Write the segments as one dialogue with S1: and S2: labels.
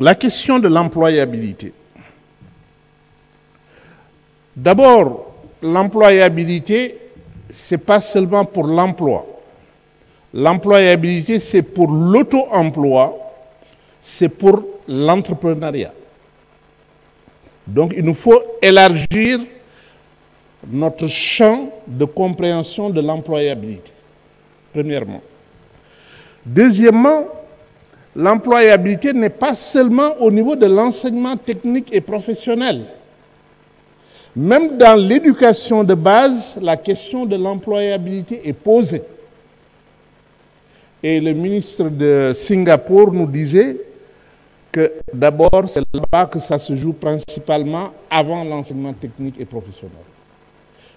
S1: La question de l'employabilité. D'abord, l'employabilité, ce n'est pas seulement pour l'emploi. L'employabilité, c'est pour l'auto-emploi, c'est pour l'entrepreneuriat. Donc, il nous faut élargir notre champ de compréhension de l'employabilité, premièrement. Deuxièmement, l'employabilité n'est pas seulement au niveau de l'enseignement technique et professionnel. Même dans l'éducation de base, la question de l'employabilité est posée. Et le ministre de Singapour nous disait que d'abord, c'est là-bas que ça se joue principalement avant l'enseignement technique et professionnel.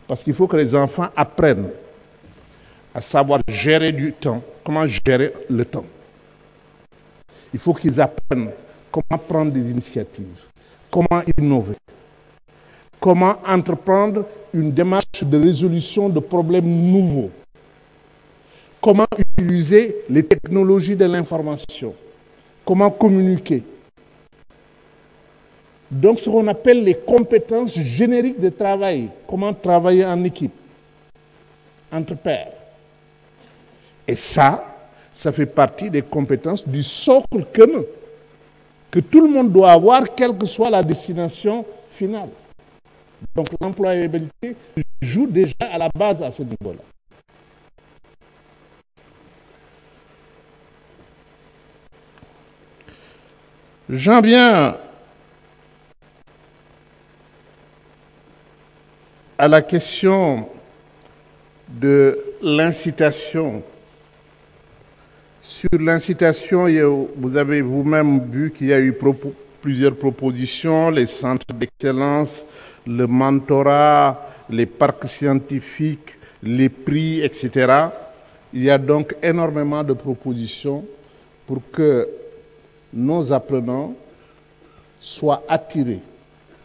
S1: Parce qu'il faut que les enfants apprennent à savoir gérer du temps, comment gérer le temps. Il faut qu'ils apprennent comment prendre des initiatives, comment innover, comment entreprendre une démarche de résolution de problèmes nouveaux, comment utiliser les technologies de l'information, comment communiquer. Donc, ce qu'on appelle les compétences génériques de travail, comment travailler en équipe, entre pairs. Et ça fait partie des compétences du socle commun que tout le monde doit avoir, quelle que soit la destination finale. Donc, l'employabilité joue déjà à la base à ce niveau-là. J'en viens à la question de l'incitation. Sur l'incitation, vous avez vous-même vu qu'il y a eu plusieurs propositions, les centres d'excellence, le mentorat, les parcs scientifiques, les prix, etc. Il y a donc énormément de propositions pour que nos apprenants soient attirés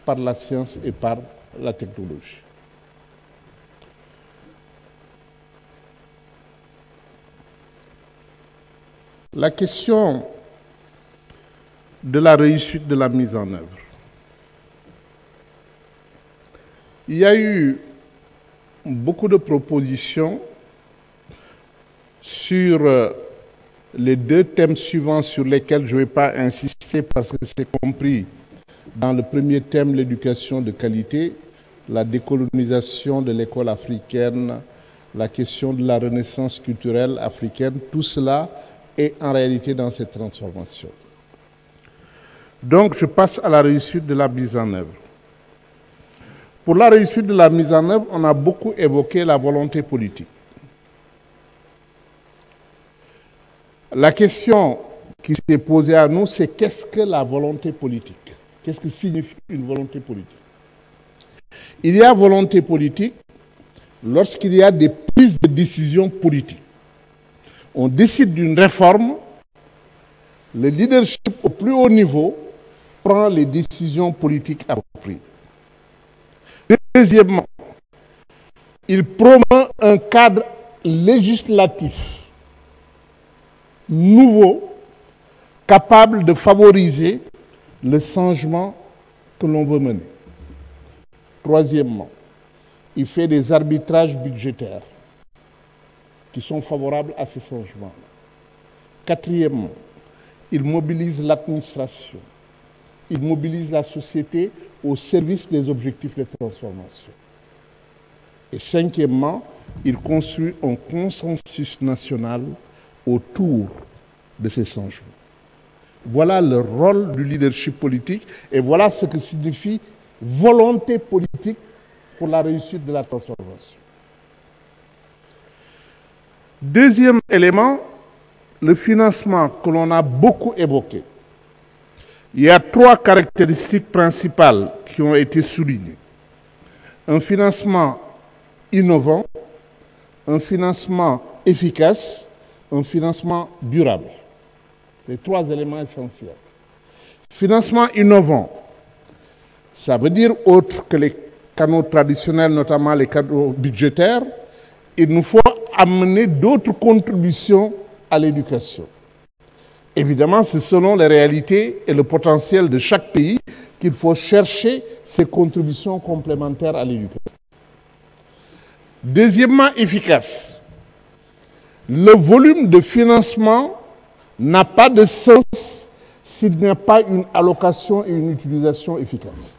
S1: par la science et par la technologie. La question de la réussite de la mise en œuvre. Il y a eu beaucoup de propositions sur les deux thèmes suivants sur lesquels je ne vais pas insister parce que c'est compris dans le premier thème, l'éducation de qualité, la décolonisation de l'école africaine, la question de la renaissance culturelle africaine, tout cela est en réalité dans cette transformation. Donc, je passe à la réussite de la mise en œuvre. Pour la réussite de la mise en œuvre, on a beaucoup évoqué la volonté politique. La question qui s'est posée à nous, c'est qu'est-ce que la volonté politique? Qu'est-ce que signifie une volonté politique? Il y a volonté politique lorsqu'il y a des prises de décision politiques. On décide d'une réforme, le leadership au plus haut niveau prend les décisions politiques appropriées. Deuxièmement, il promeut un cadre législatif nouveau, capable de favoriser le changement que l'on veut mener. Troisièmement, il fait des arbitrages budgétaires qui sont favorables à ces changements. Quatrièmement, il mobilise l'administration, il mobilise la société au service des objectifs de transformation. Et cinquièmement, il construit un consensus national autour de ces changements. Voilà le rôle du leadership politique et voilà ce que signifie volonté politique pour la réussite de la transformation. Deuxième élément, le financement que l'on a beaucoup évoqué. Il y a trois caractéristiques principales qui ont été soulignées. Un financement innovant, un financement efficace, un financement durable. Les trois éléments essentiels. Financement innovant, ça veut dire autre que les canaux traditionnels, notamment les canaux budgétaires. Il nous faut amener d'autres contributions à l'éducation. Évidemment, c'est selon les réalités et le potentiel de chaque pays qu'il faut chercher ces contributions complémentaires à l'éducation. Deuxièmement, efficace. Le volume de financement n'a pas de sens s'il n'y a pas une allocation et une utilisation efficace.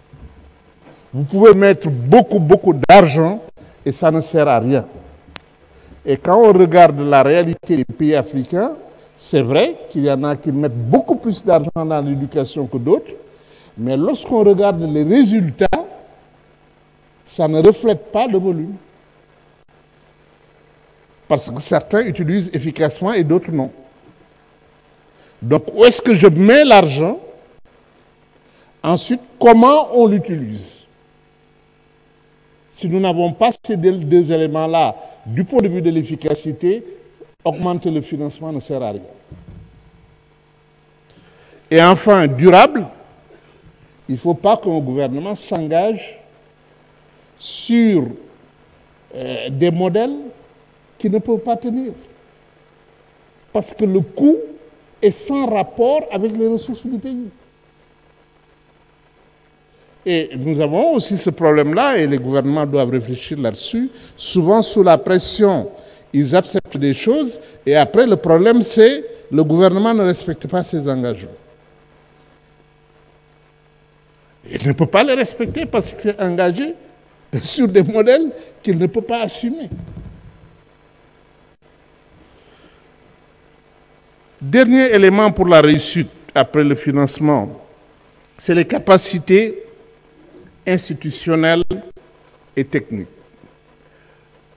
S1: Vous pouvez mettre beaucoup d'argent et ça ne sert à rien. Et quand on regarde la réalité des pays africains, c'est vrai qu'il y en a qui mettent beaucoup plus d'argent dans l'éducation que d'autres, mais lorsqu'on regarde les résultats, ça ne reflète pas le volume. Parce que certains utilisent efficacement et d'autres non. Donc, où est-ce que je mets l'argent? Ensuite, comment on l'utilise? Si nous n'avons pas ces deux éléments-là, du point de vue de l'efficacité, augmenter le financement ne sert à rien. Et enfin, durable, il ne faut pas qu'un gouvernement s'engage sur des modèles qui ne peuvent pas tenir. Parce que le coût est sans rapport avec les ressources du pays. Et nous avons aussi ce problème-là, et les gouvernements doivent réfléchir là-dessus. Souvent, sous la pression, ils acceptent des choses, et après, le problème, c'est que le gouvernement ne respecte pas ses engagements. Il ne peut pas les respecter parce qu'il s'est engagé sur des modèles qu'il ne peut pas assumer. Dernier élément pour la réussite après le financement, c'est les capacités institutionnelles et techniques.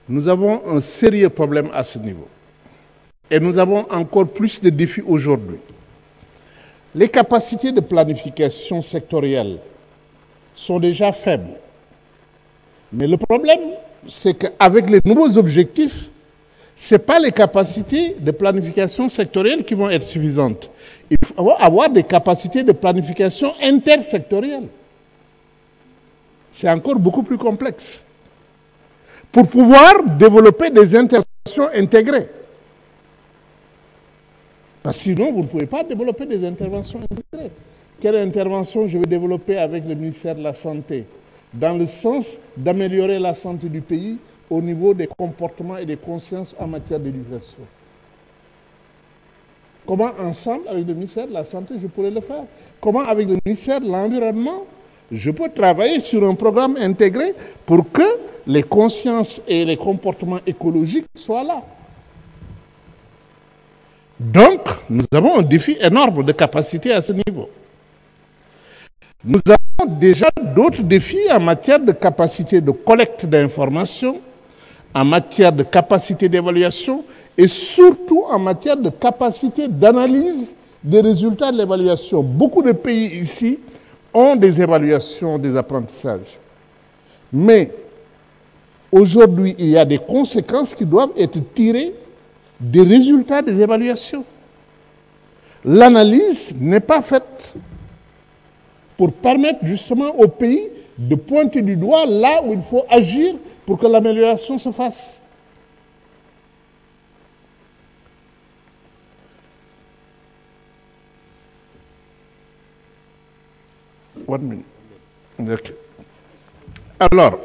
S1: Nous avons un sérieux problème à ce niveau. Et nous avons encore plus de défis aujourd'hui. Les capacités de planification sectorielle sont déjà faibles. Mais le problème, c'est qu'avec les nouveaux objectifs, ce n'est pas les capacités de planification sectorielle qui vont être suffisantes. Il faut avoir des capacités de planification intersectorielle. C'est encore beaucoup plus complexe. Pour pouvoir développer des interventions intégrées. Parce que sinon, vous ne pouvez pas développer des interventions intégrées. Quelle intervention je vais développer avec le ministère de la Santé? Dans le sens d'améliorer la santé du pays au niveau des comportements et des consciences en matière d'éducation. Comment ensemble, avec le ministère de la Santé, je pourrais le faire? Comment avec le ministère de l'Environnement, je peux travailler sur un programme intégré pour que les consciences et les comportements écologiques soient là? Donc, nous avons un défi énorme de capacité à ce niveau. Nous avons déjà d'autres défis en matière de capacité de collecte d'informations, en matière de capacité d'évaluation et surtout en matière de capacité d'analyse des résultats de l'évaluation. Beaucoup de pays ici ont des évaluations des apprentissages. Mais aujourd'hui, il y a des conséquences qui doivent être tirées des résultats des évaluations. L'analyse n'est pas faite pour permettre justement au pays de pointer du doigt là où il faut agir pour que l'amélioration se fasse. One minute. Okay. Alors,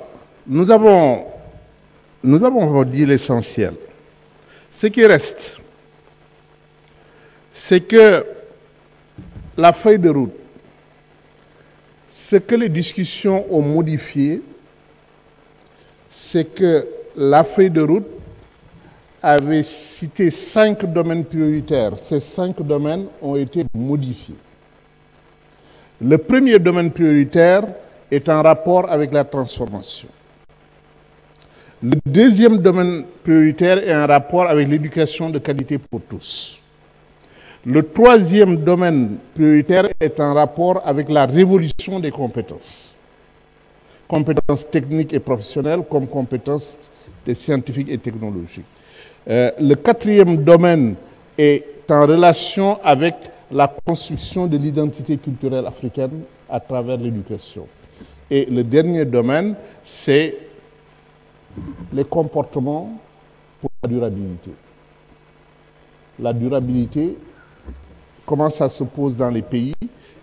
S1: nous avons dit l'essentiel. Ce qui reste, c'est que la feuille de route, ce que les discussions ont modifié, c'est que la feuille de route avait cité 5 domaines prioritaires. Ces 5 domaines ont été modifiés. Le premier domaine prioritaire est en rapport avec la transformation. Le deuxième domaine prioritaire est en rapport avec l'éducation de qualité pour tous. Le troisième domaine prioritaire est en rapport avec la révolution des compétences. Compétences techniques et professionnelles comme compétences scientifiques et technologiques. Le quatrième domaine est en relation avec la construction de l'identité culturelle africaine à travers l'éducation. Et le dernier domaine, c'est les comportements pour la durabilité. La durabilité, comment ça se pose dans les pays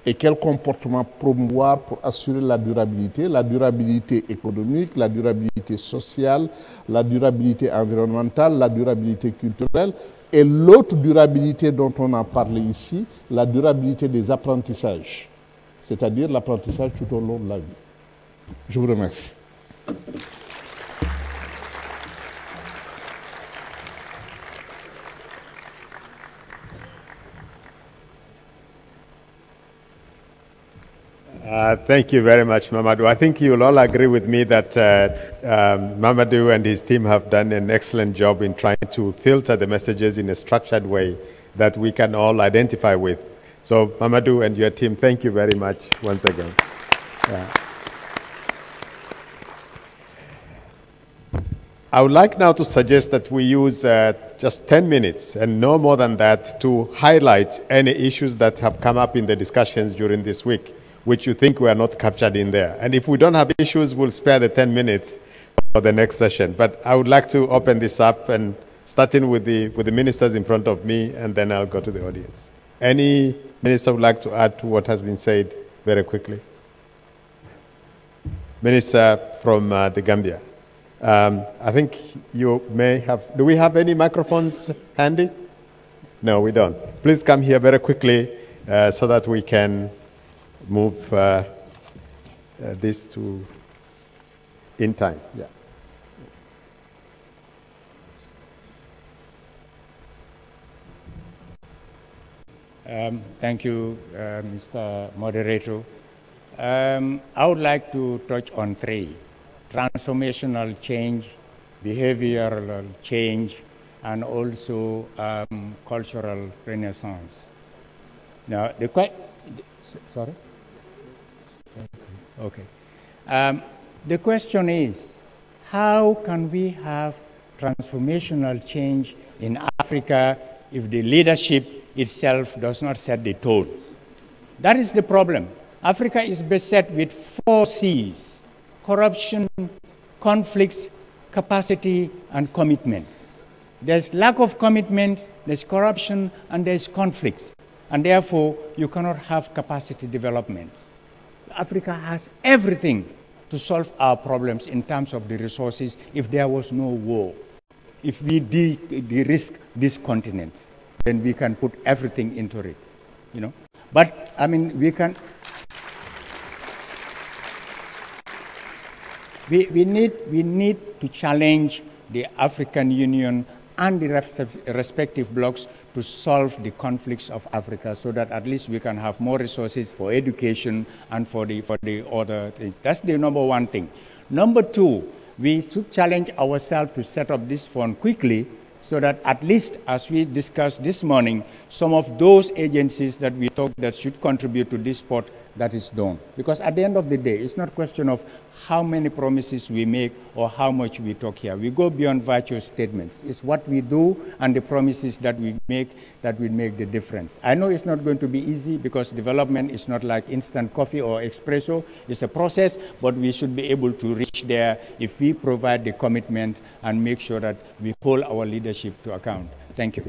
S1: et quel comportement promouvoir pour assurer la durabilité économique, la durabilité sociale, la durabilité environnementale, la durabilité culturelle et l'autre durabilité dont on a parlé ici, la durabilité des apprentissages, c'est-à-dire l'apprentissage tout au long de la vie. Je vous remercie.
S2: Thank you very much, Mamadou. I think you'll all agree with me that Mamadou and his team have done an excellent job in trying to filter the messages in a structured way that we can all identify with. So, Mamadou and your team, thank you very much once again. I would like now to suggest that we use just 10 minutes and no more than that to highlight any issues that have come up in the discussions during this week, which you think were not captured in there. And if we don't have issues, we'll spare the 10 minutes for the next session. But I would like to open this up and starting with the ministers in front of me, and then I'll go to the audience. Any minister would like to add to what has been said very quickly? Minister from the Gambia. I think you may have, do we have any microphones handy? No, we don't. Please come here very quickly so that we can move this to in time. Yeah.
S3: Thank you, Mr. Moderator. I would like to touch on three: transformational change, behavioral change, and also cultural renaissance. Now, sorry? Okay. The question is, how can we have transformational change in Africa if the leadership itself does not set the tone? That is the problem. Africa is beset with 4 C's: corruption, conflict, capacity, and commitment. There's lack of commitment, there's corruption, and there's conflict. And therefore, you cannot have capacity development. Africa has everything to solve our problems in terms of the resources if there was no war. If we de-risk this continent, then we can put everything into it, you know. But, I mean, we need to challenge the African Union and the respective blocs to solve the conflicts of Africa so that at least we can have more resources for education and for the other things. That's the number one thing. Number two, we should challenge ourselves to set up this fund quickly so that at least, as we discussed this morning, some of those agencies that we talked that should contribute to this pot, that is done. Because at the end of the day, it's not a question of how many promises we make or how much we talk here. We go beyond virtuous statements. It's what we do and the promises that we make that will make the difference. I know it's not going to be easy because development is not like instant coffee or espresso. It's a process, but we should be able to reach there if we provide the commitment and make sure that we hold our leadership to account. Thank you.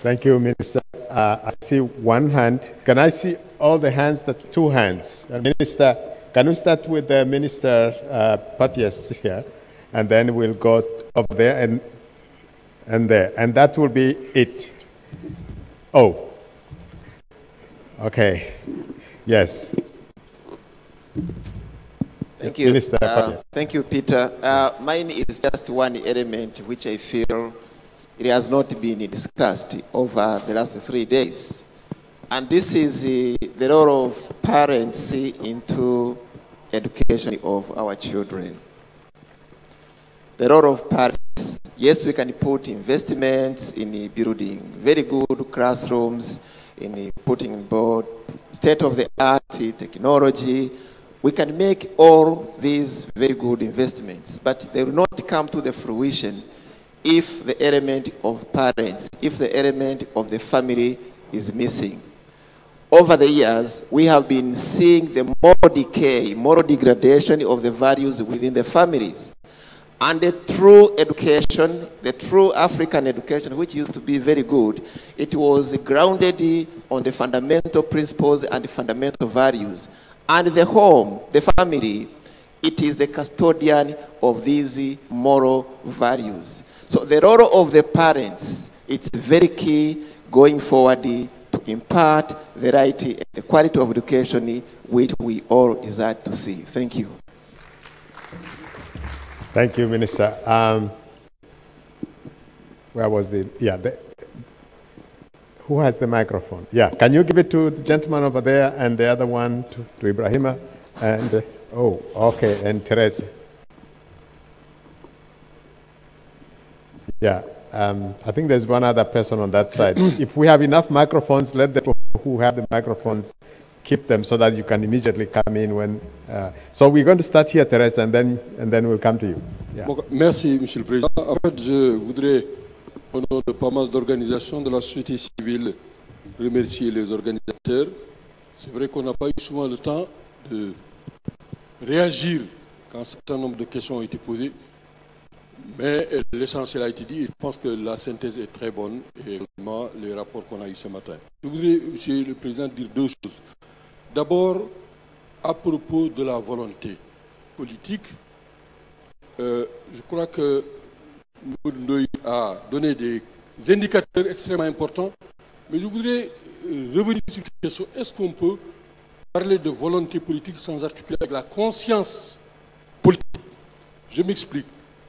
S2: Thank you, Minister. I see one hand. Can I see all the hands? Two hands. Minister, can we start with the Minister Papias here, and then we'll go up there and there, and that will be it. Oh, okay. Yes.
S4: Thank you.
S2: Minister Papias.
S4: Thank you, Peter. Mine is just one element which I feel it has not been discussed over the last 3 days. And this is the role of parents into education of our children. The role of parents, yes, we can put investments in building very good classrooms, in putting board state-of-the-art technology. We can make all these very good investments, but they will not come to the fruition if the element of parents, if the element of the family is missing. Over the years, we have been seeing the moral decay, moral degradation of the values within the families. And the true education, the true African education, which used to be very good, it was grounded on the fundamental principles and the fundamental values. And the home, the family, it is the custodian of these moral values. So the role of the parents, it's very key going forward to impart the right and the quality of education which we all desire to see. Thank you.
S2: Thank you, Minister. Where was the, who has the microphone? Yeah, can you give it to the gentleman over there and the other one to Ibrahima? And, oh, okay, and Therese. Yeah, I think there's one other person on that side. If we have enough microphones, let the people who have the microphones keep them so that you can immediately come in when... so we're going to start here, Therese, and then we'll come to you. Yeah.
S5: Merci, Monsieur le Président. En fait, je voudrais, au nom de pas mal d'organisations de la société civile, remercier les organisateurs. C'est vrai qu'on n'a pas eu souvent le temps de réagir quand un certain nombre de questions ont été posées. Mais l'essentiel a été dit et je pense que la synthèse est très bonne et également les rapports qu'on a eu ce matin. Je voudrais, Monsieur le Président, dire deux choses. D'abord, à propos de la volonté politique, je crois que Ndoye a donné des indicateurs extrêmement importants, mais je voudrais revenir sur cette question. Est-ce qu'on peut parler de volonté politique sans articuler avec la conscience politique? Je m'explique.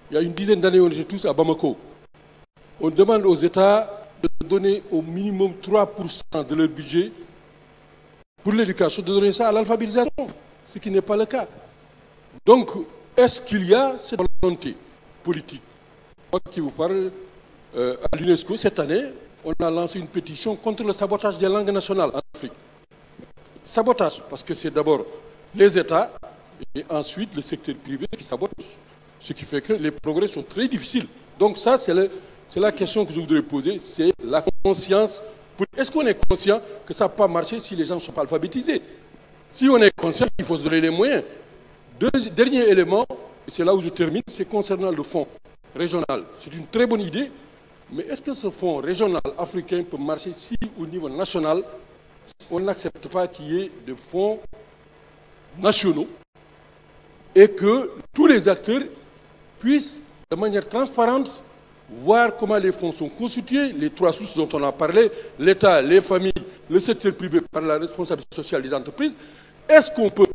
S5: Il y a une dizaine d'années, on était tous à Bamako. On demande aux États de donner au minimum 3% de leur budget pour l'éducation, de donner ça à l'alphabétisation, ce qui n'est pas le cas. Donc, est-ce qu'il y a cette volonté politique? Moi qui vous parle, à l'UNESCO, cette année, on a lancé une pétition contre le sabotage des langues nationales en Afrique. Sabotage, parce que c'est d'abord les États et ensuite le secteur privé qui sabote. Ce qui fait que les progrès sont très difficiles. Donc ça, c'est la question que je voudrais poser, c'est la conscience. Est-ce qu'on est conscient que ça ne peut pas marcher si les gens ne sont pas alphabétisés? Si on est conscient, il faut se donner les moyens. Dernier élément, et c'est là où je termine, c'est concernant le fonds régional. C'est une très bonne idée, mais est-ce que ce fonds régional africain peut marcher si au niveau national, on n'accepte pas qu'il y ait de fonds nationaux et que tous les acteurs puissent, de manière transparente, voir comment les fonds sont constitués, les trois sources dont on a parlé, l'État, les familles, le secteur privé par la responsabilité sociale des entreprises. Est-ce qu'on peut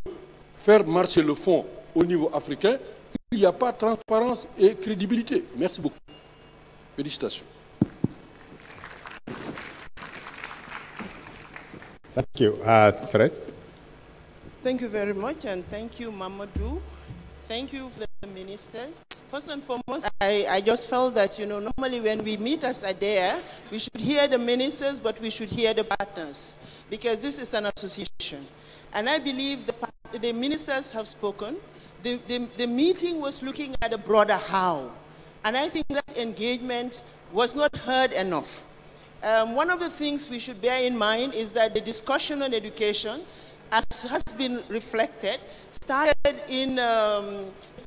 S5: faire marcher le fonds au niveau africain s'il n'y a pas de transparence et crédibilité? Merci beaucoup. Félicitations.
S2: Thank you. Therese?
S6: Thank you very much, and thank you, Mamadou. Thank you for the ministers. First and foremost, I just felt that, you know, normally when we meet as ADEA, we should hear the ministers, but we should hear the partners, because this is an association. And I believe the ministers have spoken. The meeting was looking at a broader how. And I think that engagement was not heard enough. One of the things we should bear in mind is that the discussion on education, as has been reflected, started in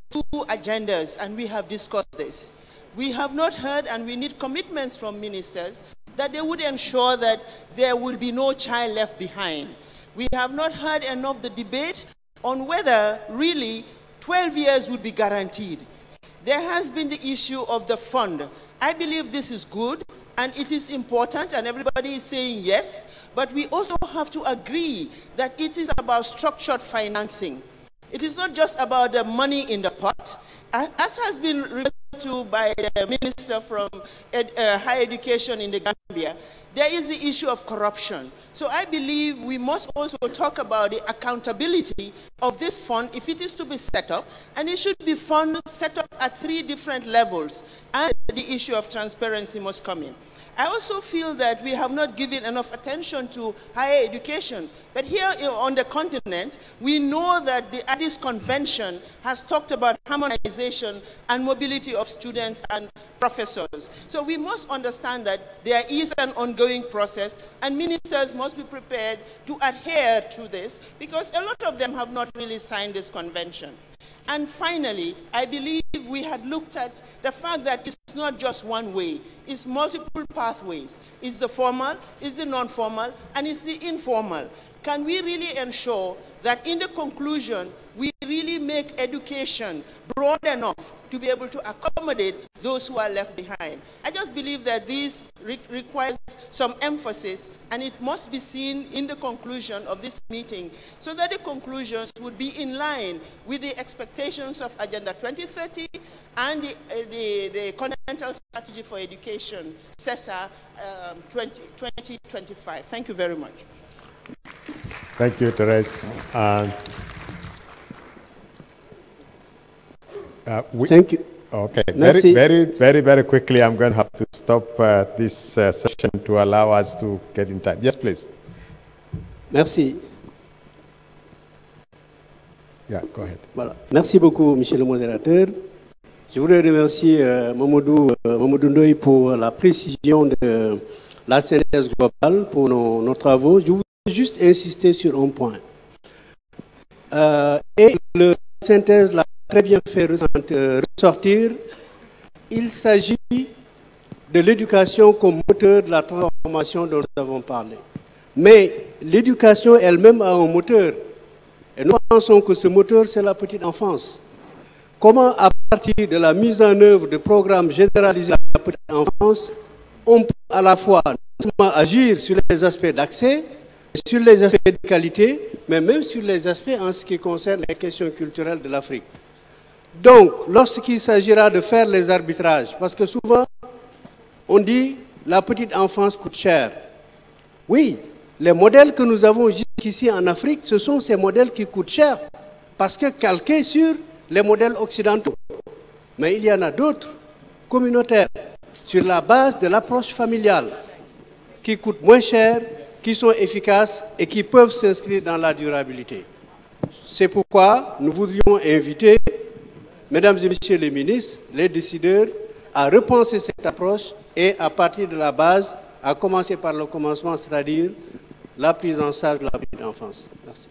S6: two agendas, and we have discussed this. We have not heard, and we need commitments from ministers that they would ensure that there will be no child left behind. We have not heard enough the debate on whether really 12 years would be guaranteed. There has been the issue of the fund. I believe this is good, and it is important, and everybody is saying yes, but we also have to agree that it is about structured financing. It is not just about the money in the pot. As has been referred to by the minister from higher education in the Gambia, there is the issue of corruption. So I believe we must also talk about the accountability of this fund if it is to be set up, and it should be fund set up at 3 different levels, and the issue of transparency must come in. I also feel that we have not given enough attention to higher education. But here on the continent, we know that the Addis Convention has talked about harmonization and mobility of students and professors. So we must understand that there is an ongoing process, and ministers must be prepared to adhere to this, because a lot of them have not really signed this convention. And finally, I believe we had looked at the fact that it's not just one way, it's multiple pathways. It's the formal, it's the non-formal, and it's the informal. Can we really ensure that in the conclusion, we really make education broad enough to be able to accommodate those who are left behind? I just believe that this requires some emphasis, and it must be seen in the conclusion of this meeting, so that the conclusions would be in line with the expectations of Agenda 2030 and the Continental Strategy for Education, CESA 2025. Thank you very much.
S2: Thank you, Therese.
S7: Thank you.
S2: Okay, very quickly, I'm going to have to stop this session to allow us to get in time. Yes, please.
S7: Merci.
S2: Yeah, go ahead.
S7: Voilà. Merci beaucoup, monsieur le modérateur. Je voudrais remercier Mamadou Ndoye pour la précision de la synthèse globale pour nos travaux. Je voudrais juste insister sur un point. Et la synthèse l'a très bien fait ressortir. Il s'agit de l'éducation comme moteur de la transformation dont nous avons parlé. Mais l'éducation elle-même a un moteur. Et nous pensons que ce moteur, c'est la petite enfance. Comment, à partir de la mise en œuvre de programmes généralisés à la petite enfance, on peut à la fois non seulement agir sur les aspects d'accès, sur les aspects de qualité, mais même sur les aspects en ce qui concerne les questions culturelles de l'Afrique. Donc, lorsqu'il s'agira de faire les arbitrages, parce que souvent, on dit la petite enfance coûte cher. Oui, les modèles que nous avons jusqu'ici en Afrique, ce sont ces modèles qui coûtent cher, parce que calqués sur les modèles occidentaux. Mais il y en a d'autres, communautaires, sur la base de l'approche familiale, qui coûtent moins cher, qui sont efficaces et qui peuvent s'inscrire dans la durabilité. C'est pourquoi nous voudrions inviter, mesdames et messieurs les ministres, les décideurs, à repenser cette approche et à partir de la base, à commencer par le commencement, c'est-à-dire la prise en charge de la petite enfance. Merci.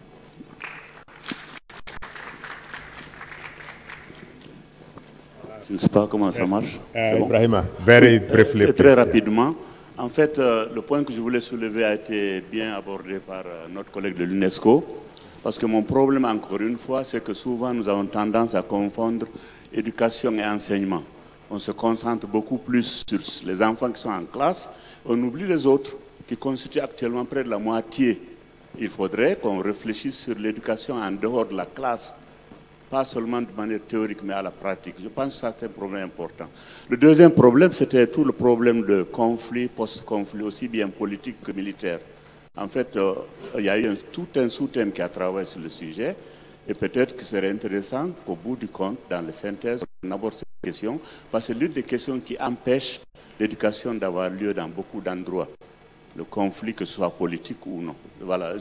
S8: Je ne sais pas comment ça marche.
S2: Bon. Ibrahima, very briefly.
S8: Très rapidement. En fait, le point que je voulais soulever a été bien abordé par notre collègue de l'UNESCO. Parce que mon problème, encore une fois, c'est que souvent nous avons tendance à confondre éducation et enseignement. On se concentre beaucoup plus sur les enfants qui sont en classe. On oublie les autres qui constituent actuellement près de la moitié. Il faudrait qu'on réfléchisse sur l'éducation en dehors de la classe. Pas seulement de manière théorique, mais à la pratique. Je pense que ça, c'est un problème important. Le deuxième problème, c'était tout le problème de conflit, post-conflit, aussi bien politique que militaire. En fait, il y a eu tout un sous-thème qui a travaillé sur le sujet, et peut-être que ce serait intéressant qu'au bout du compte, dans les synthèses, on aborde cette question, parce que c'est l'une des questions qui empêche l'éducation d'avoir lieu dans beaucoup d'endroits. Le conflit, que ce soit politique ou non. Voilà,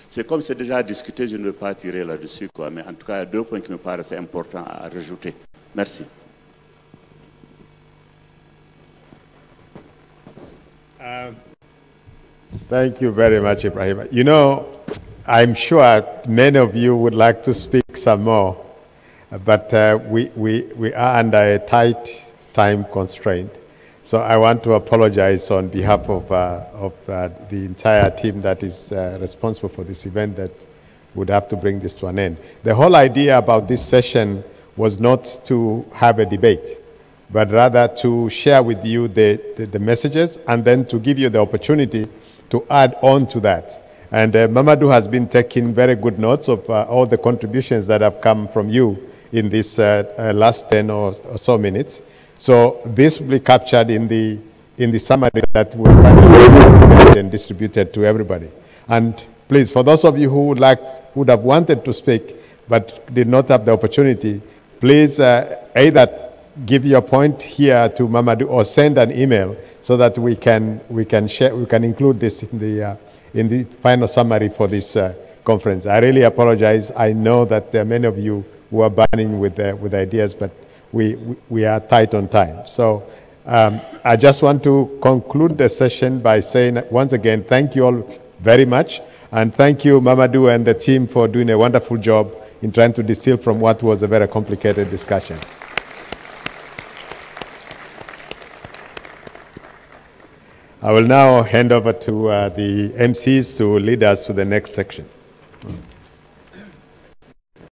S8: c'est comme c'est déjà discuté, je ne vais pas tirer là-dessus, mais en tout cas, il y a deux points qui me paraissent importants à rajouter. Merci.
S2: Thank you very much, Ibrahim. You know, I'm sure many of you would like to speak some more, but we are under a tight time constraint. So I want to apologize on behalf of the entire team that is responsible for this event that would have to bring this to an end. The whole idea about this session was not to have a debate, but rather to share with you the messages and then to give you the opportunity to add on to that. And Mamadou has been taking very good notes of all the contributions that have come from you in this last 10 or so minutes. So this will be captured in the summary that will be and distributed to everybody. And please, for those of you who would have wanted to speak but did not have the opportunity, please either give your point here to Mamadou or send an email so that we can include this in the final summary for this conference. I really apologize. I know that there are many of you who are burning with ideas, but we are tight on time. So I just want to conclude the session by saying once again, thank you all very much. And thank you, Mamadou and the team, for doing a wonderful job in trying to distill from what was a very complicated discussion. I will now hand over to the MCs to lead us to the next section.